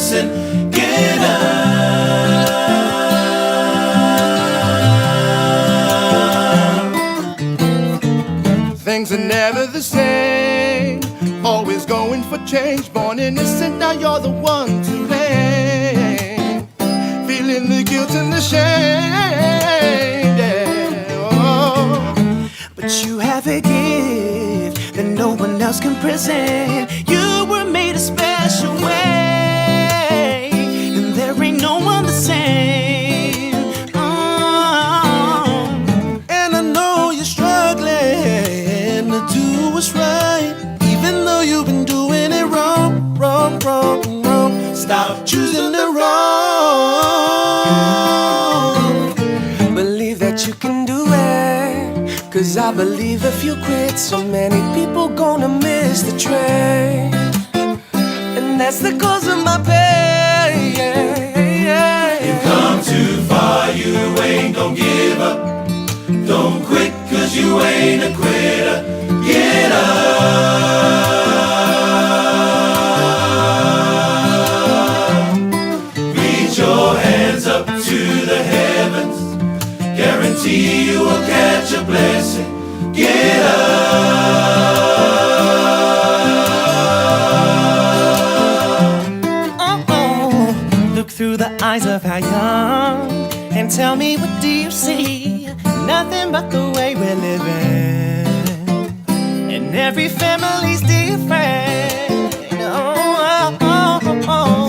blessing. Get up. Things are never the same, always going for change. Born innocent, now you're the one to blame. Feeling the guilt and the shame, yeah. Oh. But you have a gift that no one else can present. You were made a special way, and there ain't no one the same. And I know you're struggling to do what's right, even though you've been doing it wrong, wrong, wrong, wrong. Stop choosing the wrong. Believe that you can do it, 'cause I believe if you quit, so many people gonna miss the train. And that's the cause of my pain. You've come too far, you ain't gon' give up. Don't quit, 'cause you ain't a quitter. Get up. Reach your hands up to the heavens. Guarantee you will catch a blessing. Get up. Look through the eyes of our young and tell me, what do you see? Nothing but the way we're living, and every family's different.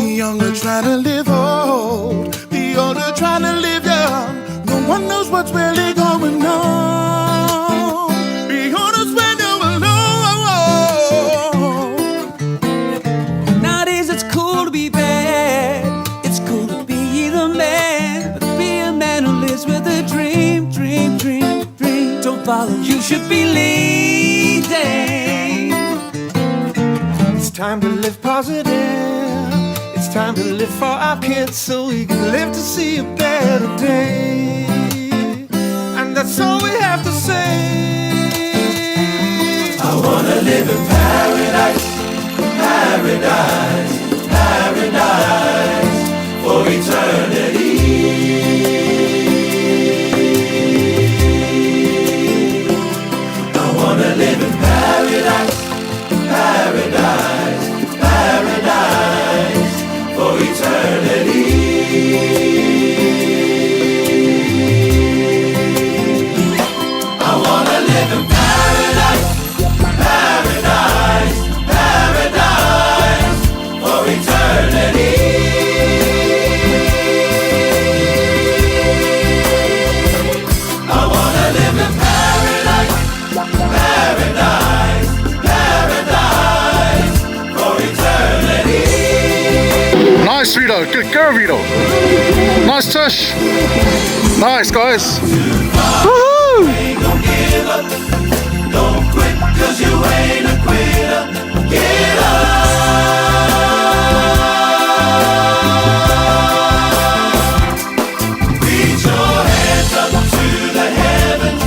The younger try to live old, the older try to live young. No one knows what's really going on. Be honest when you're alone. Nowadays it's cool to be bad, it's cool to be the man, but be a man who lives with a dream, dream, dream, dream. Don't follow, you should be leading. It's time to live positive. It's time to live for our kids, so we can live to see a better day. And that's all we have to say. I wanna live in paradise, paradise, paradise for eternity. I wanna live in paradise, paradise, paradise for eternity. I wanna live in paradise, paradise, paradise for eternity. I wanna live in paradise, paradise, paradise for eternity. Nice, Vito. Good girl, Vito. Nice touch. Nice, guys. Woohoo! Ain't gon' give up. Don't quit, 'cause you ain't a quitter. Get up. Reach your hands up to the heavens.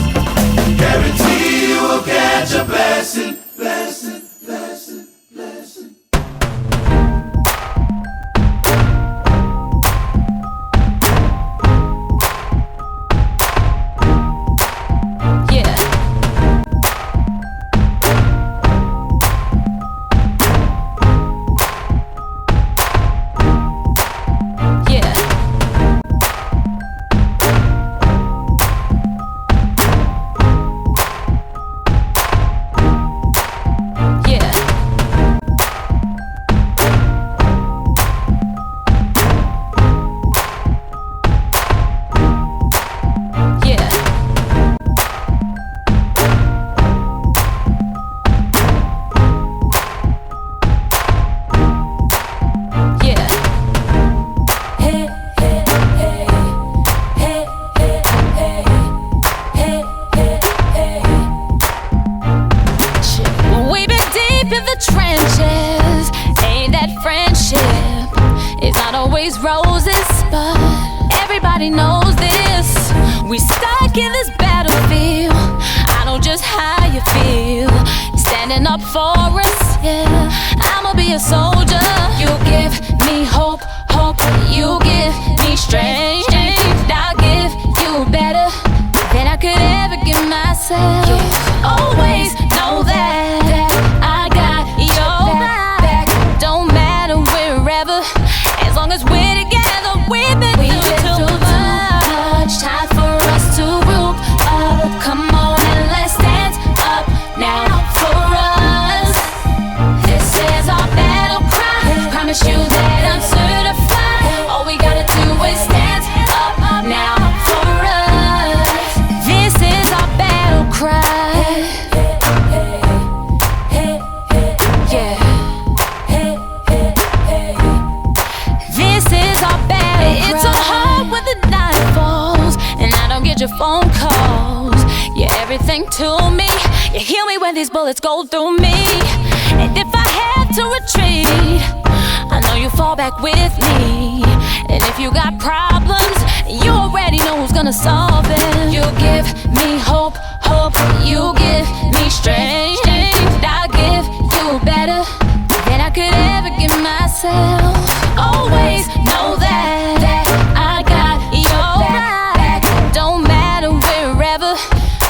Guarantee you will catch a blessing, blessing, blessing, blessing. Yeah. always roses, but everybody knows this. We stuck in this battlefield. I know just how you feel. standing up for us. Yeah, I'ma be a soldier. You give me hope, hope. You give me strength. I'll give you better than I could ever give myself. Always know that I got your back. Don't matter wherever, as long as we're together. We've been through too much. Time for us to group up. Come on and let's stand up now for us. This is our battle cry. Promise you that I'm certified. All we gotta do is stand up now for us. This is our battle cry. Yeah. This is our battle cry. It's so hard when the night falls and I don't get your phone calls. You're everything to me. You heal me when these bullets go through me. And if I have to retreat, I know you fall back with me. And if you got problems, you already know who's gonna solve them. You give me hope, hope. You give me strength. I'll give you better than I could ever give myself. Always know that I got your back. Don't matter wherever,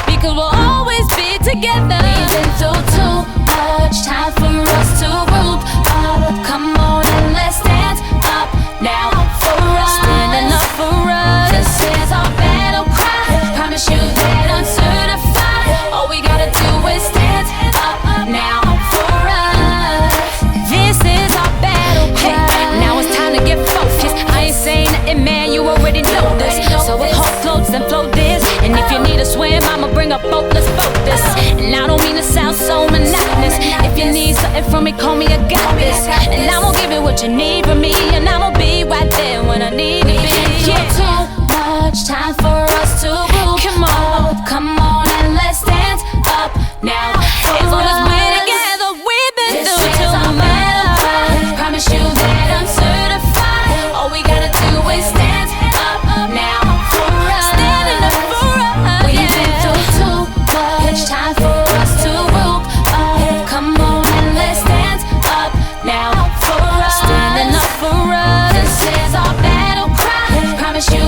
because we'll always be together. We've been through too much. Time for us to group up. Come on and let's stand up now for us. Standing up for us. This is our battle cry. Promise you that I'm certified. All we gotta do is stand up now for us. This is our battle cry. Hey, now it's time to get focused. I ain't saying nothing, man, you already know this. So with hope floats and flow this. And if you need a swim, I'ma bring a boat, let's boat this. And I don't mean to sound so monotonous. If you need something from me, call me, I got this. And I'm gonna give you what you need from me. And I'm gonna be right there when I need to be. Yeah. Too much time for us to group. Come on and let's stand up now. As long as we're together, we've been through too much. Promise you that I'm certified. All we gotta do is stand up now for us. Standing up for us. We've been through too much. Time for us to group up. Come on and let's stand up now for us. Standing up for us. This is our battle cry. Promise you